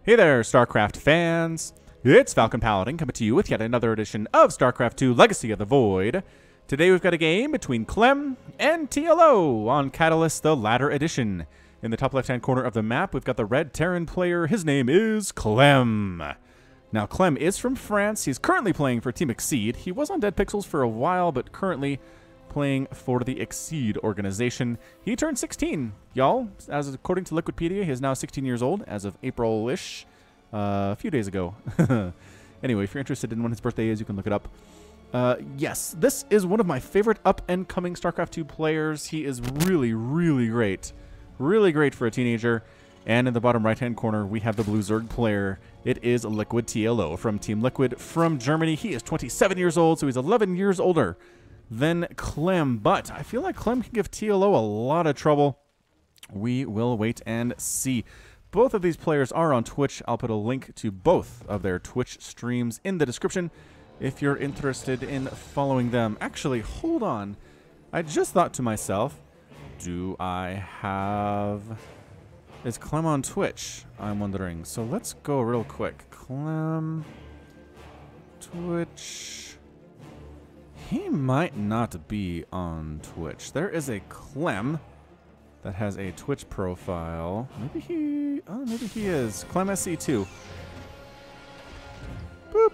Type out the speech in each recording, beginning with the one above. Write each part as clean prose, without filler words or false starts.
Hey there, StarCraft fans! It's Falcon Paladin coming to you with yet another edition of StarCraft 2 Legacy of the Void. Today we've got a game between Clem and TLO on Catalyst, the Ladder Edition. In the top left-hand corner of the map, we've got the red Terran player. His name is Clem. Now, Clem is from France. He's currently playing for Team Exceed. He was on Dead Pixels for a while, but currently playing for the Exceed organization. He turned 16, y'all. As according to Liquipedia, he is now 16 years old as of April-ish, a few days ago. Anyway, if you're interested in when his birthday is, you can look it up. Yes, this is one of my favorite up-and-coming StarCraft 2 players. He is really, really great. Really great for a teenager. And in the bottom right-hand corner, we have the blue Zerg player. It is Liquid TLO from Team Liquid from Germany. He is 27 years old, so he's 11 years older than Clem. But I feel like Clem can give TLO a lot of trouble. We will wait and see. Both of these players are on Twitch. I'll put a link to both of their Twitch streams in the description if you're interested in following them. Actually, hold on. I just thought to myself, do I have... Is Clem on Twitch? I'm wondering. So let's go real quick. Clem... Twitch... He might not be on Twitch. There is a Clem that has a Twitch profile. Maybe he... Oh, maybe he is. Clem SC2. Boop.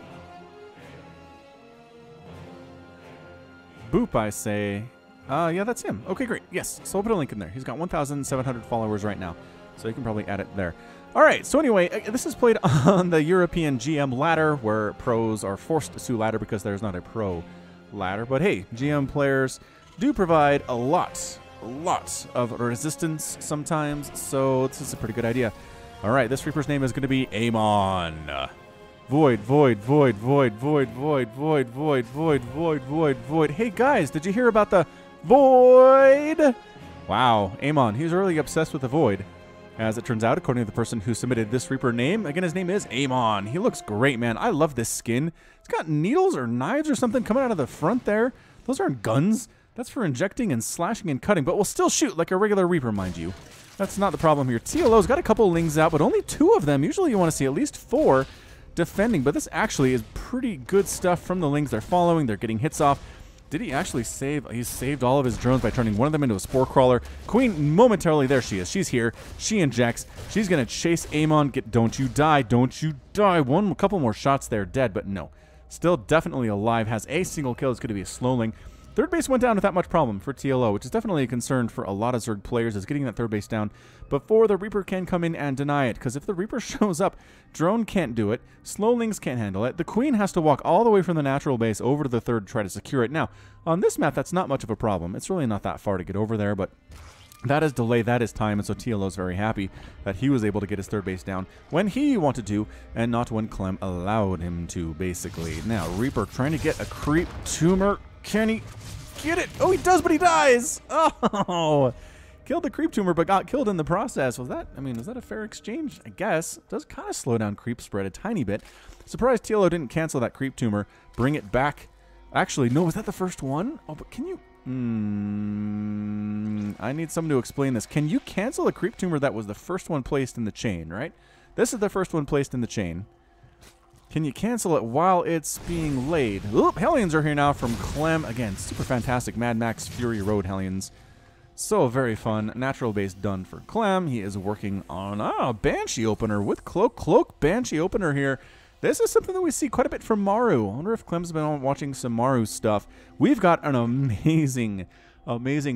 Boop, I say. Yeah, that's him. Okay, great. Yes, so I'll put a link in there. He's got 1,700 followers right now, so you can probably add it there. All right, so anyway, this is played on the European GM ladder, where pros are forced to ladder because there's not a pro ladder. But hey, GM players do provide a lot of resistance sometimes, so this is a pretty good idea. All right, this Reaper's name is going to be Amon. Void, void, void, void, void, void, void, void, void, void, void, void. Hey guys, did you hear about the void? Wow, Amon, he's really obsessed with the void. As it turns out, according to the person who submitted this Reaper name, again, his name is Amon. He looks great, man. I love this skin. It's got needles or knives or something coming out of the front there. Those aren't guns. That's for injecting and slashing and cutting, but we'll still shoot like a regular Reaper, mind you. That's not the problem here. TLO's got a couple lings out, but only 2 of them. Usually you want to see at least 4 defending, but this actually is pretty good stuff from the lings. They're following. They're getting hits off. Did he actually save? He saved all of his drones by turning one of them into a spore crawler. Queen momentarily, there she is. She's here. She injects. She's going to chase Amon. Don't you die. Don't you die. A couple more shots there. Dead, but no. Still definitely alive. Has a single kill. It's going to be a slowling. Third base went down without much problem for TLO, which is definitely a concern for a lot of Zerg players, is getting that third base down before the Reaper can come in and deny it. Because if the Reaper shows up, drone can't do it, slowlings can't handle it. The Queen has to walk all the way from the natural base over to the third to try to secure it. Now, on this map, that's not much of a problem. It's really not that far to get over there, but that is delay, that is time, and so TLO's very happy that he was able to get his third base down when he wanted to, and not when Clem allowed him to, basically. Now, Reaper trying to get a creep tumor. Can he get it? Oh, he does, but he dies! Oh! Killed the creep tumor, but got killed in the process. Was that, I mean, is that a fair exchange? I guess. It does kind of slow down creep spread a tiny bit. Surprised TLO didn't cancel that creep tumor, bring it back. Actually, no, was that the first one? Oh, but can you... I need someone to explain this. Can you cancel a creep tumor that was the first one placed in the chain, right? This is the first one placed in the chain. Can you cancel it while it's being laid? Oop, Hellions are here now from Clem. Again, super fantastic Mad Max Fury Road Hellions. So very fun. Natural base done for Clem. He is working on a Banshee opener with Cloak Banshee opener here. This is something that we see quite a bit from Maru. I wonder if Clem's been watching some Maru stuff. We've got an amazing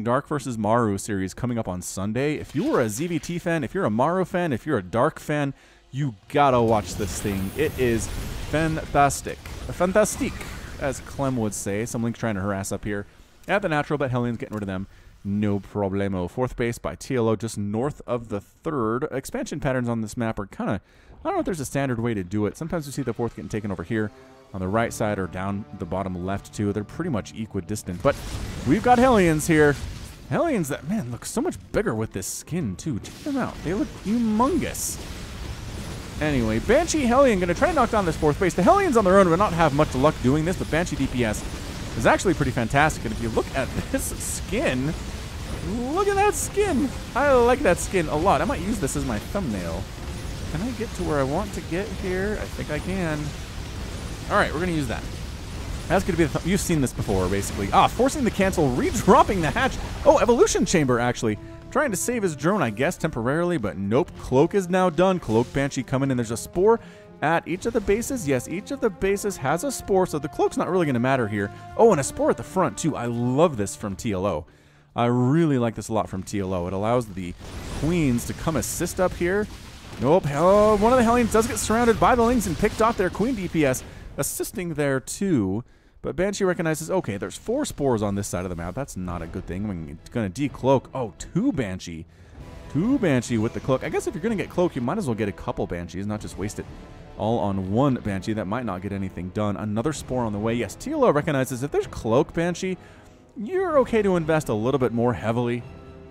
Dark vs. Maru series coming up on Sunday. If you were a ZVT fan, if you're a Maru fan, if you're a Dark fan, you gotta watch this thing. It is fantastic. Fantastique, as Clem would say. Some link trying to harass up here at the natural, but Hellions getting rid of them. No problemo. Fourth base by TLO, just north of the third. Expansion patterns on this map are kind of... I don't know if there's a standard way to do it. Sometimes you see the fourth getting taken over here on the right side or down the bottom left, too. They're pretty much equidistant. But we've got Hellions here. Hellions that, man, look so much bigger with this skin, too. Check them out. They look humongous. Anyway, Banshee Hellion going to try to knock down this fourth base. The Hellions on their own would not have much luck doing this, but Banshee DPS is actually pretty fantastic. And if you look at this skin, look at that skin. I like that skin a lot. I might use this as my thumbnail. Can I get to where I want to get here? I think I can. All right, we're going to use that. That's going to be you've seen this before, basically. Forcing the cancel, redropping the hatch. Oh, evolution chamber, actually. Trying to save his drone, I guess, temporarily, but nope. Cloak is now done. Cloak Banshee coming in. There's a spore at each of the bases. Yes, each of the bases has a spore, so the cloak's not really going to matter here. Oh, and a spore at the front, too. I love this from TLO. I really like this a lot from TLO. It allows the queens to come assist up here. Nope. Oh, one of the Hellions does get surrounded by the Lings and picked off their queen DPS, assisting there, too. But Banshee recognizes, okay, there's 4 spores on this side of the map. That's not a good thing. I'm going to decloak. Oh, 2 Banshee. 2 Banshee with the cloak. I guess if you're going to get cloak, you might as well get a couple Banshees, not just waste it all on 1 Banshee. That might not get anything done. Another spore on the way. Yes, TLO recognizes if there's cloak Banshee, you're okay to invest a little bit more heavily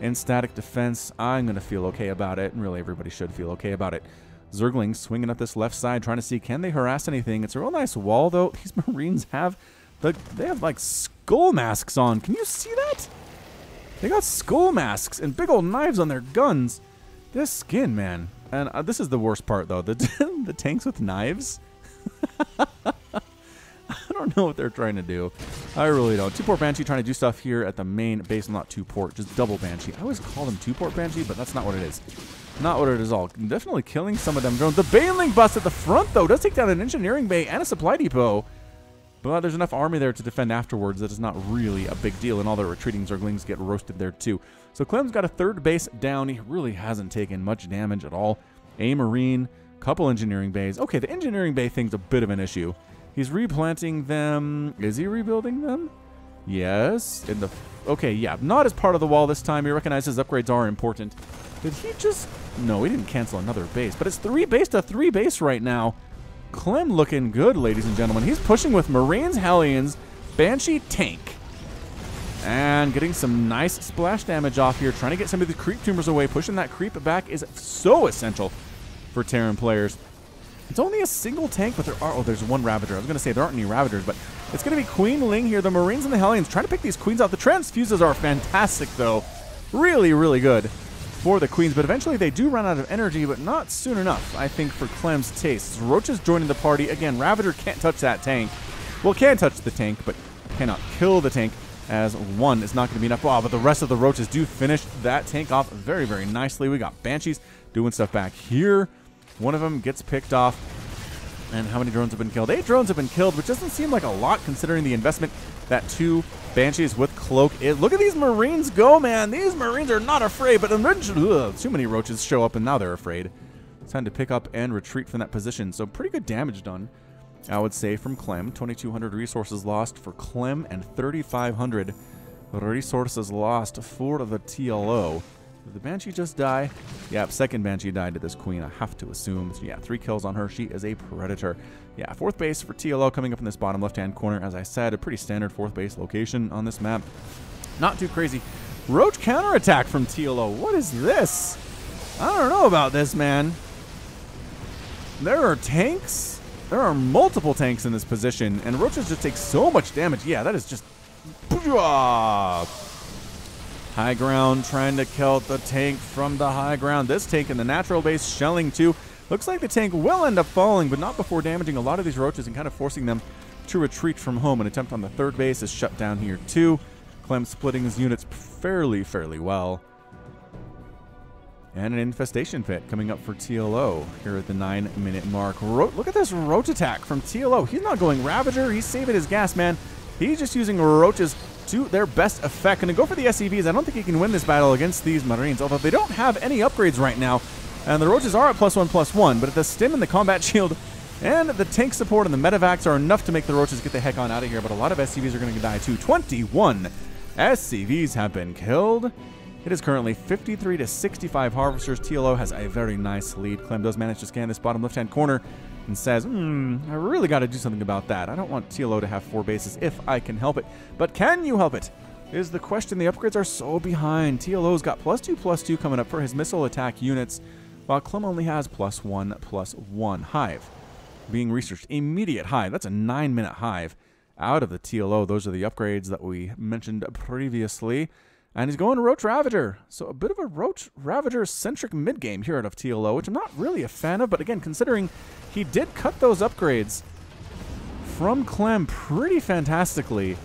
in static defense. I'm going to feel okay about it, and really everybody should feel okay about it. Zerglings swinging up this left side, trying to see, can they harass anything? It's a real nice wall, though. These Marines have... They have, like, skull masks on. Can you see that? They got skull masks and big old knives on their guns. This skin, man. And this is the worst part, though. The tanks with knives. I don't know what they're trying to do. I really don't. 2-port Banshee trying to do stuff here at the main base. Not 2-port, just double Banshee. I always call them 2-port Banshee, but that's not what it is. Not what it is all. Definitely killing some of them drones. The Baneling bust at the front, though, does take down an engineering bay and a supply depot. But there's enough army there to defend afterwards that is not really a big deal, and all the retreating Zerglings get roasted there too. So Clem's got a 3rd base down. He really hasn't taken much damage at all. A Marine, couple engineering bays. Okay, the engineering bay thing's a bit of an issue. He's replanting them. Is he rebuilding them? Yes. Okay, yeah, not as part of the wall this time. He recognizes upgrades are important. Did he just... No, he didn't cancel another base, but it's 3 base to 3 base right now. Clem looking good, ladies and gentlemen. He's pushing with Marines, Hellions, Banshee, tank. And getting some nice splash damage off here. Trying to get some of the creep tumors away. Pushing that creep back is so essential for Terran players. It's only a single tank, but there are... Oh, there's 1 Ravager. I was going to say there aren't any Ravagers, but it's going to be Queen Ling here. The Marines and the Hellions trying to pick these queens out. The transfuses are fantastic, though. Really, really good for the queens, but eventually they do run out of energy, but not soon enough, I think, for Clem's tastes. Roaches joining the party. Again, Ravager can't touch that tank. Well, can touch the tank, but cannot kill the tank, as 1 is not going to be enough. Oh, but the rest of the Roaches do finish that tank off very, very nicely. We got Banshees doing stuff back here. One of them gets picked off. And how many drones have been killed? 8 drones have been killed, which doesn't seem like a lot considering the investment that 2 Banshees with cloak is. Look at these Marines go, man. These Marines are not afraid, but eventually, too many Roaches show up and now they're afraid. It's time to pick up and retreat from that position. So pretty good damage done, I would say, from Clem. 2,200 resources lost for Clem and 3,500 resources lost for the TLO. Did the Banshee just die? Yeah, 2nd Banshee died to this queen, I have to assume. So yeah, 3 kills on her. She is a predator. Yeah, 4th base for TLO coming up in this bottom left-hand corner. As I said, a pretty standard 4th base location on this map. Not too crazy. Roach counterattack from TLO. What is this? I don't know about this, man. There are tanks. There are multiple tanks in this position, and Roaches just take so much damage. Yeah, that is just... High ground trying to kill the tank from the high ground. This tank in the natural base shelling too. Looks like the tank will end up falling, but not before damaging a lot of these Roaches and kind of forcing them to retreat from home. An attempt on the 3rd base is shut down here too. Clem splitting his units fairly well. And an infestation pit coming up for TLO here at the 9-minute mark. Look at this Roach attack from TLO. He's not going Ravager. He's saving his gas, man. He's just using Roaches to their best effect. Going to go for the SCVs. I don't think he can win this battle against these Marines, although they don't have any upgrades right now. And the Roaches are at +1/+1, but the stim and the combat shield and the tank support and the medevacs are enough to make the Roaches get the heck on out of here. But a lot of SCVs are going to die too. 21 SCVs have been killed. It is currently 53 to 65 harvesters. TLO has a very nice lead. Clem does manage to scan this bottom left-hand corner and says, I really got to do something about that. I don't want TLO to have 4 bases if I can help it. But can you help it? Is the question. The upgrades are so behind. TLO's got +2/+2 coming up for his missile attack units, while Clem only has +1/+1. Hive being researched. Immediate hive. That's a 9-minute hive out of the TLO. Those are the upgrades that we mentioned previously. And he's going to Roach Ravager. So a bit of a Roach Ravager-centric mid-game here out of TLO, which I'm not really a fan of. But again, considering he did cut those upgrades from Clem pretty fantastically.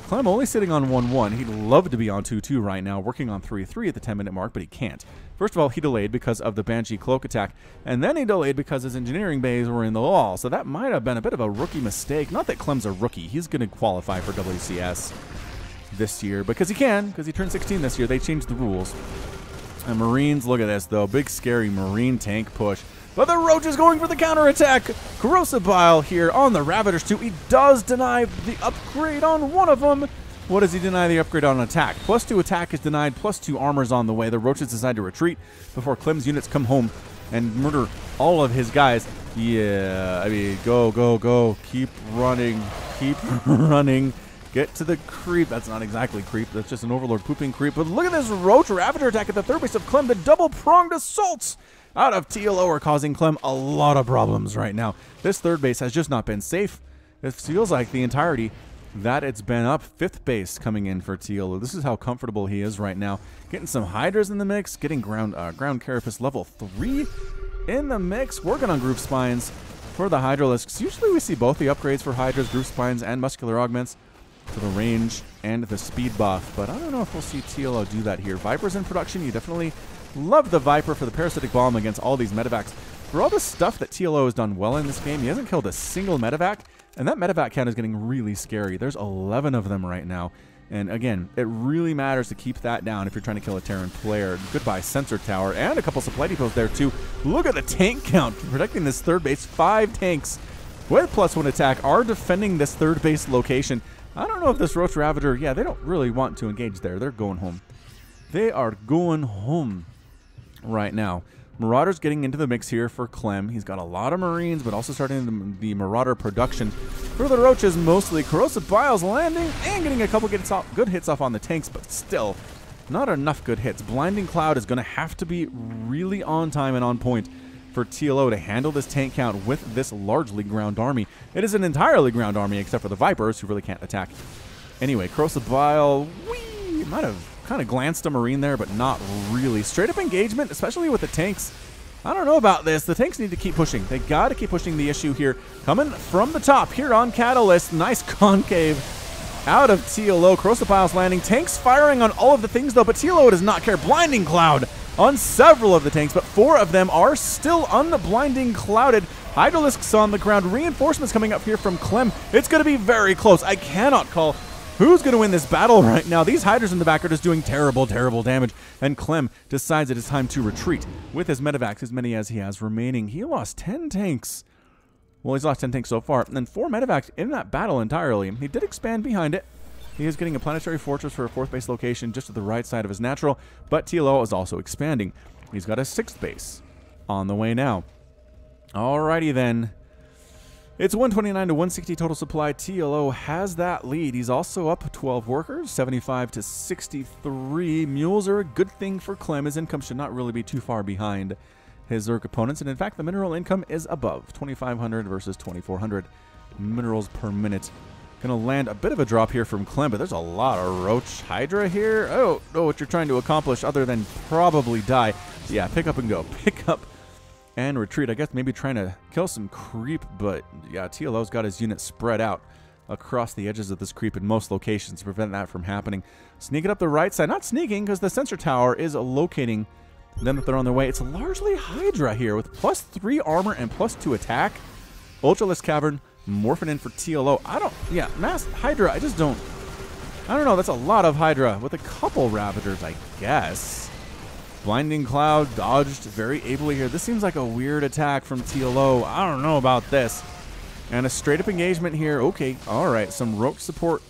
Clem only sitting on 1-1. He'd love to be on 2-2 right now, working on 3-3 at the 10-minute mark, but he can't. First of all, he delayed because of the Banshee Cloak attack, and then he delayed because his engineering bays were in the wall. So that might have been a bit of a rookie mistake. Not that Clem's a rookie. He's going to qualify for WCS this year because he can, because he turned 16 this year. They changed the rules. And Marines, look at this, though. Big, scary Marine tank push. But the Roach is going for the counterattack. Corrosive Bile here on the Ravagers too. He does deny the upgrade on one of them. What does he deny the upgrade on attack? +2 attack is denied, +2 armor's on the way. The Roaches decide to retreat before Clem's units come home and murder all of his guys. Yeah, I mean, go, go, go. Keep running. Keep running. Get to the creep. That's not exactly creep. That's just an Overlord pooping creep. But look at this Roach Ravager attack at the third base of Clem. The double-pronged assaults out of TLO are causing Clem a lot of problems right now. This third base has just not been safe. It feels like the entirety that it's been up. Fifth base coming in for TLO. This is how comfortable he is right now. Getting some Hydras in the mix. Getting ground Carapace level 3 in the mix. Working on Group Spines for the Hydralisks. Usually we see both the upgrades for Hydras, Group Spines, and Muscular Augments for the range and the speed buff. But I don't know if we'll see TLO do that here. Viper's in production. You definitely love the Viper for the Parasitic Bomb against all these medevacs. For all the stuff that TLO has done well in this game, he hasn't killed a single medevac, and that medevac count is getting really scary. There's 11 of them right now, and again, it really matters to keep that down if you're trying to kill a Terran player. Goodbye Sensor Tower, and a couple supply depots there too. Look at the tank count protecting this third base. 5 tanks with +1 attack are defending this third base location. I don't know if this Roach Ravager, yeah, they don't really want to engage there. They're going home. They are going home right now. Marauder's getting into the mix here for Clem. He's got a lot of Marines, but also starting the Marauder production for the Roaches mostly. Corrosive Bile's landing and getting a couple good hits off on the tanks, but still not enough good hits. Blinding Cloud is going to have to be really on time and on point for TLO to handle this tank count with this largely ground army. It is an entirely ground army except for the Vipers, who really can't attack. Anyway, Corrosive Bile, whee, might have kind of glanced a Marine there, but not really. Straight up engagement, especially with the tanks. I don't know about this. The tanks need to keep pushing. They got to keep pushing the issue here. Coming from the top here on Catalyst. Nice concave out of TLO. Corrosive Bile's landing. Tanks firing on all of the things, though, but TLO does not care. Blinding Cloud on several of the tanks, but 4 of them are still unblinding clouded. Hydralisks on the ground. Reinforcements coming up here from Clem. It's going to be very close. I cannot call who's going to win this battle right now. These Hydras in the back are just doing terrible, terrible damage. And Clem decides it is time to retreat with his medevacs, as many as he has remaining. He lost 10 tanks. Well, he's lost 10 tanks so far. And then 4 medevacs in that battle entirely. He did expand behind it. He is getting a planetary fortress for a 4th base location just to the right side of his natural. But TLO is also expanding. He's got a 6th base on the way now. Alrighty then. It's 129 to 160 total supply. TLO has that lead. He's also up 12 workers, 75 to 63. Mules are a good thing for Clem. His income should not really be too far behind his Zerg opponents. And in fact, the mineral income is above 2,500 versus 2,400 minerals per minute. Gonna land a bit of a drop here from Clem, but there's a lot of Roach Hydra here. I don't know what you're trying to accomplish other than probably die. Yeah, pick up and go. Pick up and retreat. I guess maybe trying to kill some creep, but yeah, TLO's got his unit spread out across the edges of this creep in most locations to prevent that from happening. Sneaking up the right side. Not sneaking, because the sensor tower is locating them if they're on their way. It's largely Hydra here with +3 armor and +2 attack. Ultralisk Cavern morphing in for TLO. Mass Hydra, I don't know, that's a lot of Hydra with a couple Ravagers, I guess. Blinding Cloud dodged very ably here. This seems like a weird attack from TLO. I don't know about this. And a straight up engagement here. Okay, alright, some Roach support.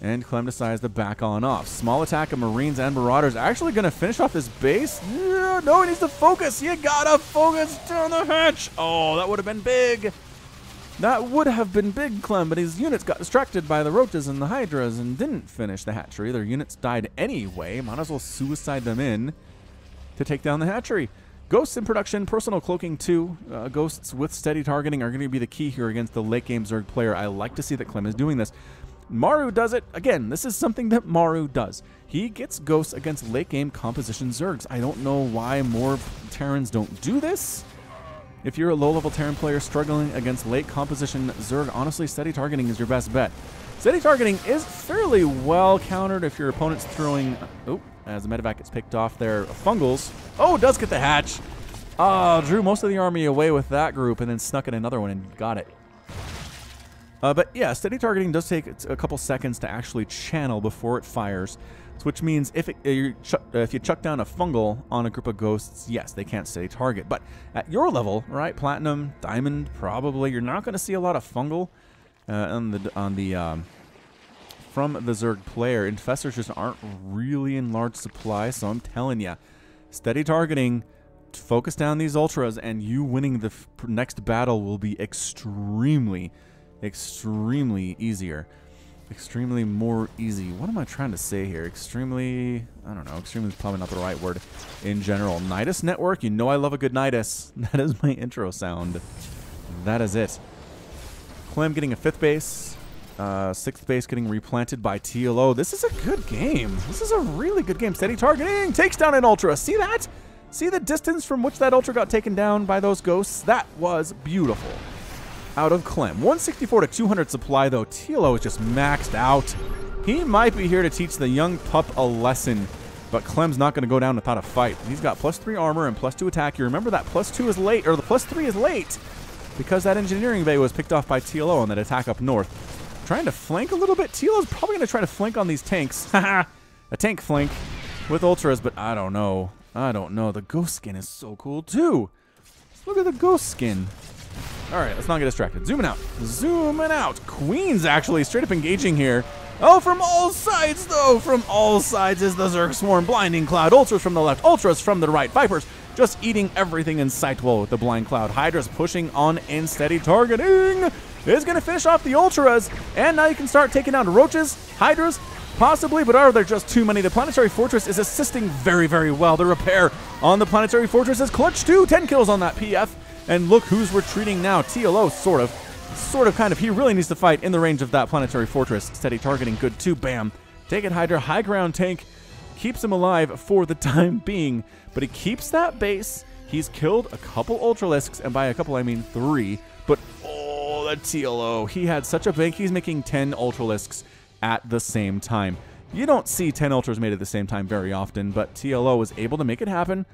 And Clem decides to back on off. Small attack of Marines and Marauders. Actually going to finish off this base. Yeah, no, he needs to focus. You gotta focus down the hatch. Oh, that would have been big. That would have been big, Clem, but his units got distracted by the Roaches and the Hydras and didn't finish the hatchery. Their units died anyway. Might as well suicide them in to take down the hatchery. Ghosts in production, personal cloaking too. Ghosts with steady targeting are going to be the key here against the late game Zerg player. I like to see that Clem is doing this. Maru does it. Again, this is something that Maru does. He gets ghosts against late game composition Zergs. I don't know why more Terrans don't do this. If you're a low-level Terran player struggling against late composition Zerg, honestly, steady targeting is your best bet. Steady targeting is fairly well countered if your opponent's throwing... Oh, as the medevac gets picked off there, fungals. Oh, does get the hatch. Drew most of the army away with that group and then snuck in another one and got it. But yeah, steady targeting does take a couple seconds to actually channel before it fires, which means if you chuck down a fungal on a group of ghosts, yes, they can't steady target. But at your level, right, Platinum, Diamond, probably, you're not going to see a lot of fungal from the Zerg player. Infestors just aren't really in large supply, so I'm telling you, steady targeting, focus down these ultras, and you winning the next battle will be extremely easier. Extremely more easy. What am I trying to say here? Extremely, I don't know. Extremely is probably not the right word in general. Nidus Network, you know I love a good Nidus. That is my intro sound. That is it. Clem getting a 5th base. 6th base getting replanted by TLO. This is a good game. This is a really good game. Steady targeting. Takes down an Ultra. See that? See the distance from which that Ultra got taken down by those ghosts? That was beautiful. Out of Clem. 164 to 200 supply, though. TLO is just maxed out. He might be here to teach the young pup a lesson, but Clem's not going to go down without a fight. He's got +3 armor and +2 attack. You remember that +2 is late, or the +3 is late, because that engineering bay was picked off by TLO on that attack up north. Trying to flank a little bit. TLO's probably going to try to flank on these tanks. Haha, a tank flank with ultras, but I don't know. I don't know. The ghost skin is so cool, too. Look at the ghost skin. All right, let's not get distracted. Zooming out. Zooming out. Queen's actually straight up engaging here. Oh, from all sides, though. From all sides is the Zerg Swarm. Blinding Cloud. Ultras from the left. Ultras from the right. Vipers just eating everything in sight well with the Blind Cloud. Hydra's pushing on in steady targeting. Is going to finish off the Ultras. And now you can start taking down Roaches, Hydras, possibly, but are there just too many? The Planetary Fortress is assisting very, very well. The repair on the Planetary Fortress is clutch too. 10 kills on that PF. And look who's retreating now. TLO, sort of, kind of. He really needs to fight in the range of that Planetary Fortress. Steady targeting, good too. Bam. Take it, Hydra. High ground tank. Keeps him alive for the time being. But he keeps that base. He's killed a couple Ultralisks, and by a couple I mean 3. But, oh, the TLO. He had such a bank. He's making 10 Ultralisks at the same time. You don't see 10 Ultras made at the same time very often, but TLO was able to make it happen.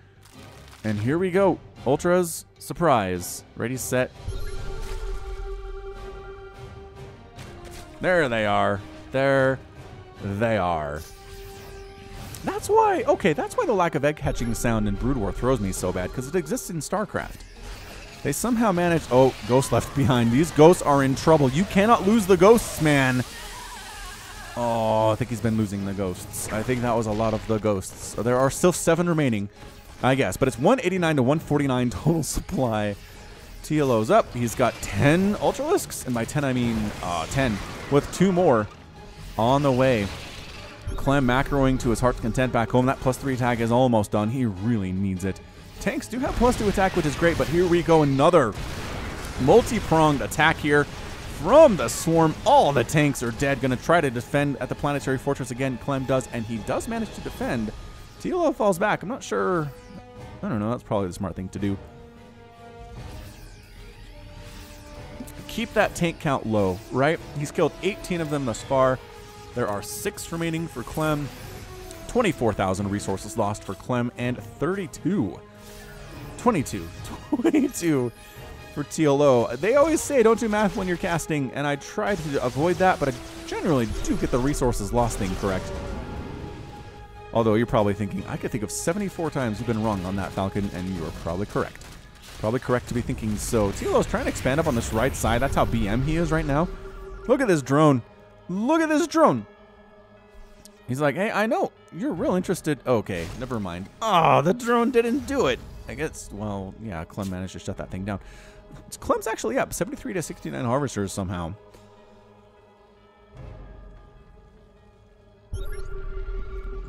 And here we go. Ultras, surprise. Ready, set. There they are. There they are. That's why, okay, that's why the lack of egg hatching sound in Brood War throws me so bad, because it exists in StarCraft. They somehow managed, oh, ghost left behind. These ghosts are in trouble. You cannot lose the ghosts, man. Oh, I think he's been losing the ghosts. I think that was a lot of the ghosts. There are still 7 remaining, I guess, but it's 189 to 149 total supply. TLO's up. He's got 10 Ultralisks, and by 10 I mean 10, with 2 more on the way. Clem macroing to his heart's content back home. That +3 attack is almost done. He really needs it. Tanks do have +2 attack, which is great, but here we go. Another multi-pronged attack here from the Swarm. All the tanks are dead. Going to try to defend at the Planetary Fortress again. Clem does, and he does manage to defend. TLO falls back. I'm not sure. I don't know. That's probably the smart thing to do. Keep that tank count low, right? He's killed 18 of them thus far. There are 6 remaining for Clem. 24,000 resources lost for Clem, and 22 for TLO. They always say don't do math when you're casting, and I try to avoid that, but I generally do get the resources lost thing correct. Although you're probably thinking, I could think of 74 times you've been wrong on that, Falcon, and you are probably correct. Probably correct to be thinking so. TLO's trying to expand up on this right side. That's how BM he is right now. Look at this drone. Look at this drone. He's like, hey, I know. You're real interested. Okay, never mind. Oh, the drone didn't do it. I guess, well, yeah, Clem managed to shut that thing down. Clem's actually up. 73 to 69 harvesters somehow.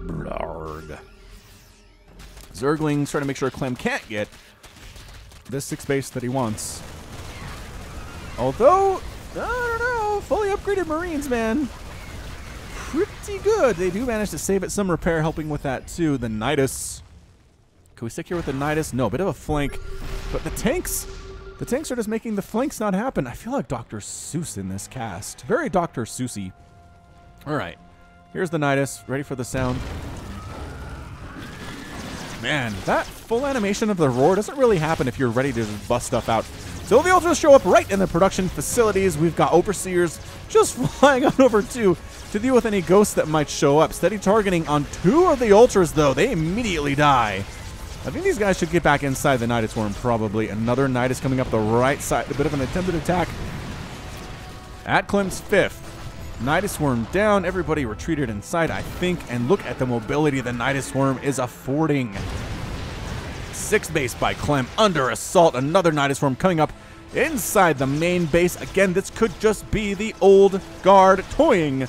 Blarg. Zergling's trying to make sure Clem can't get this 6 base that he wants. Although, I don't know, fully upgraded Marines, man. pretty good. They do manage to save it. Some repair helping with that too. The Nidus. Can we stick here with the Nidus? No, a bit of a flank. But the tanks are just making the flanks not happen. I feel like Dr. Seuss in this cast. Very Dr. Seussy. All right. Here's the Nidus. Ready for the sound. Man, that full animation of the roar doesn't really happen if you're ready to just bust stuff out. So the Ultras show up right in the production facilities. We've got Overseers just flying on over to deal with any ghosts that might show up. Steady targeting on 2 of the Ultras, though. They immediately die. I think these guys should get back inside the Nidus Worm, probably. Another Nidus coming up the right side. A bit of an attempted attack at Clem's 5th. Nidus Worm down. Everybody retreated inside, I think. And look at the mobility the Nidus Worm is affording. 6th base by Clem under assault. Another Nidus Worm coming up inside the main base. Again, this could just be the old guard toying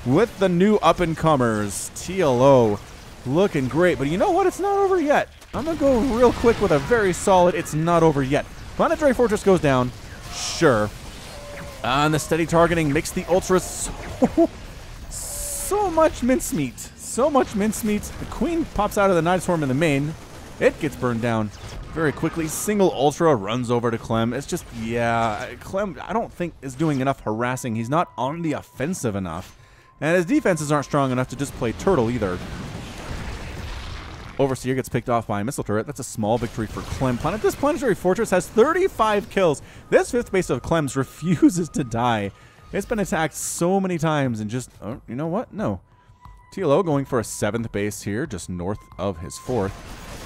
with the new up-and-comers. TLO looking great. But you know what? It's not over yet. I'm going to go real quick with a very solid it's not over yet. Planetary Fortress goes down. Sure. And the steady targeting makes the Ultras so much mincemeat. So much mincemeat. The Queen pops out of the Nidus Worm in the main. It gets burned down very quickly. Single Ultra runs over to Clem. It's just, yeah, Clem, I don't think is doing enough harassing. He's not on the offensive enough. And his defenses aren't strong enough to just play turtle either. Overseer gets picked off by a missile turret. That's a small victory for Clem. This Planetary Fortress has 35 kills. This 5th base of Clem's refuses to die. It's been attacked so many times and just, oh, you know what? No. TLO going for a 7th base here, just north of his 4th.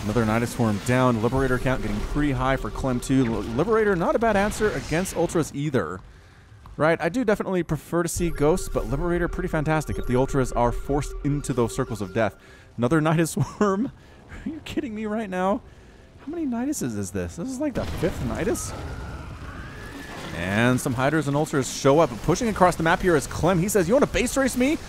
Another Nidus Worm down. Liberator count getting pretty high for Clem too. Liberator, not a bad answer against Ultras either. Right, I do definitely prefer to see Ghosts, but Liberator pretty fantastic if the Ultras are forced into those circles of death. Another Nidus Worm. Are you kidding me right now? How many Niduses is this? This is like the 5th Nidus? And some Hydras and Ultras show up. Pushing across the map here is Clem. He says, you want to base race me?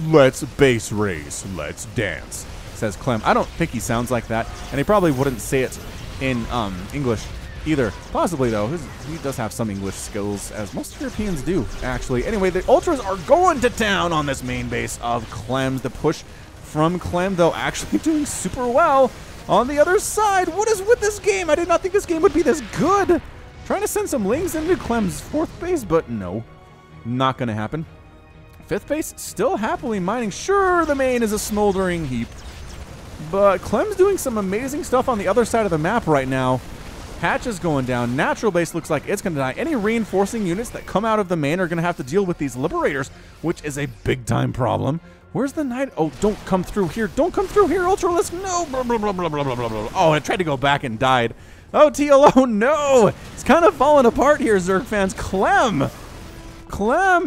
Let's base race. Let's dance, says Clem. I don't think he sounds like that, and he probably wouldn't say it in English either. Possibly, though. He does have some English skills, as most Europeans do, actually. Anyway, the Ultras are going to town on this main base of Clem's. The push from Clem, though, actually doing super well on the other side. What is with this game? I did not think this game would be this good. Trying to send some lings into Clem's 4th base, but no. Not going to happen. 5th base still happily mining. Sure, the main is a smoldering heap, but Clem's doing some amazing stuff on the other side of the map right now. Hatch is going down. Natural base looks like it's going to die. Any reinforcing units that come out of the main are going to have to deal with these Liberators, which is a big-time problem. Where's the Knight? Oh, don't come through here. Don't come through here, Ultralisk. No. Blah, blah, blah, blah, blah, blah, blah. Oh, I tried to go back and died. Oh, TLO, no. It's kind of falling apart here, Zerg fans. Clem,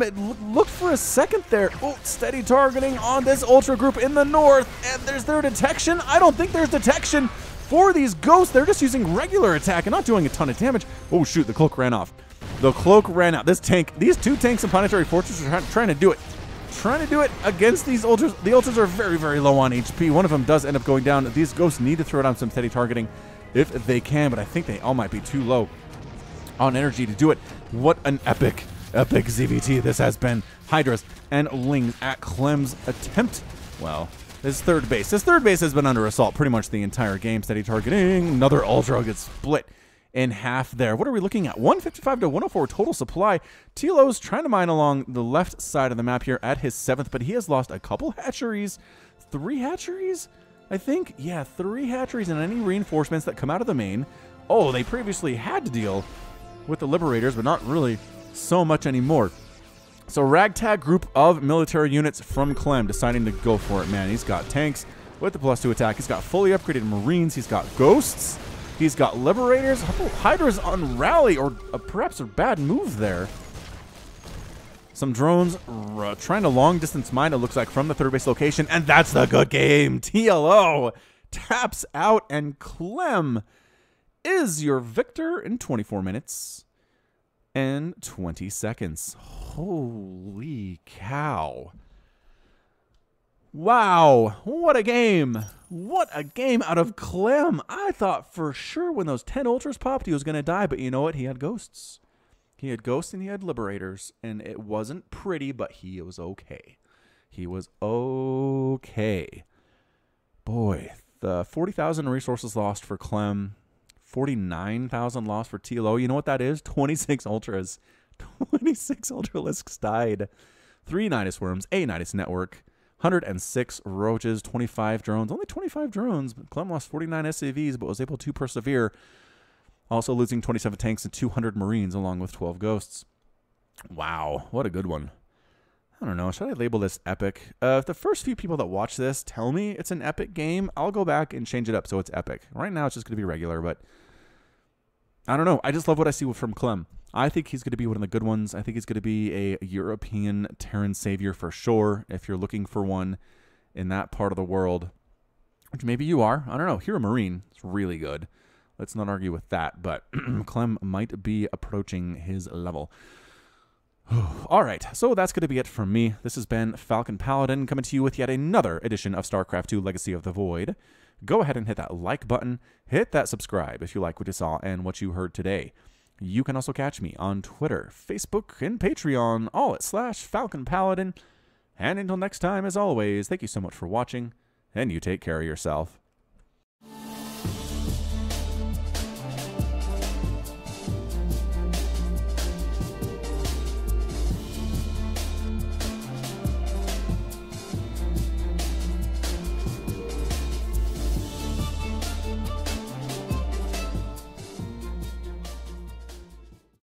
it looked for a second there. Oh, steady targeting on this Ultra group in the north. And there's their detection. I don't think there's detection for these Ghosts. They're just using regular attack and not doing a ton of damage. Oh, shoot, the cloak ran off. The cloak ran out. This tank, these 2 tanks in Planetary Fortress are trying to do it. Trying to do it against these Ultras. The Ultras are very, very low on HP. One of them does end up going down. These Ghosts need to throw down some steady targeting if they can, but I think they all might be too low on energy to do it. What an epic ZVT this has been. Hydras and Lings at Clem's attempt. Well, his 3rd base. His 3rd base has been under assault pretty much the entire game. Steady targeting. Another Ultra gets split in half there. What are we looking at? 155 to 104 total supply. TLO's trying to mine along the left side of the map here at his 7th, but he has lost a couple hatcheries. 3 hatcheries, I think? Yeah, 3 hatcheries and any reinforcements that come out of the main. Oh, they previously had to deal with the Liberators, but not really so much anymore. So ragtag group of military units from Clem deciding to go for it, man. He's got tanks with the +2 attack. He's got fully upgraded Marines. He's got Ghosts. He's got Liberators. Hydras on rally, or perhaps a bad move there. Some drones trying to long-distance mine, it looks like, from the 3rd base location. And that's the good game. TLO taps out, and Clem is your victor in 24 minutes and 20 seconds. Holy cow. Wow, what a game. What a game out of Clem. I thought for sure when those 10 Ultras popped he was going to die, but you know what? He had Ghosts. He had Ghosts and he had Liberators, and it wasn't pretty, but he was okay. He was okay. Boy, the 40,000 resources lost for Clem, 49,000 lost for TLO. You know what that is? 26 Ultras. 26 Ultralisks died. 3 Nidus Worms, a Nidus Network, 106 Roaches, 25 drones. Only 25 drones. Clem lost 49 SAVs, but was able to persevere. Also losing 27 tanks and 200 Marines, along with 12 Ghosts. Wow, what a good one. I don't know, should I label this epic? If the first few people that watch this tell me it's an epic game, I'll go back and change it up so it's epic. Right now it's just going to be regular, but I don't know. I just love what I see from Clem. I think he's going to be one of the good ones. I think he's going to be a European Terran savior for sure, if you're looking for one in that part of the world, which maybe you are. I don't know. Hero Marine is really good. Let's not argue with that, but Clem might be approaching his level. All right, so that's going to be it from me. This has been Falcon Paladin coming to you with yet another edition of StarCraft II Legacy of the Void. Go ahead and hit that like button. Hit that subscribe if you like what you saw and what you heard today. You can also catch me on Twitter, Facebook, and Patreon, all at /Falcon Paladin. And until next time, as always, thank you so much for watching, and you take care of yourself.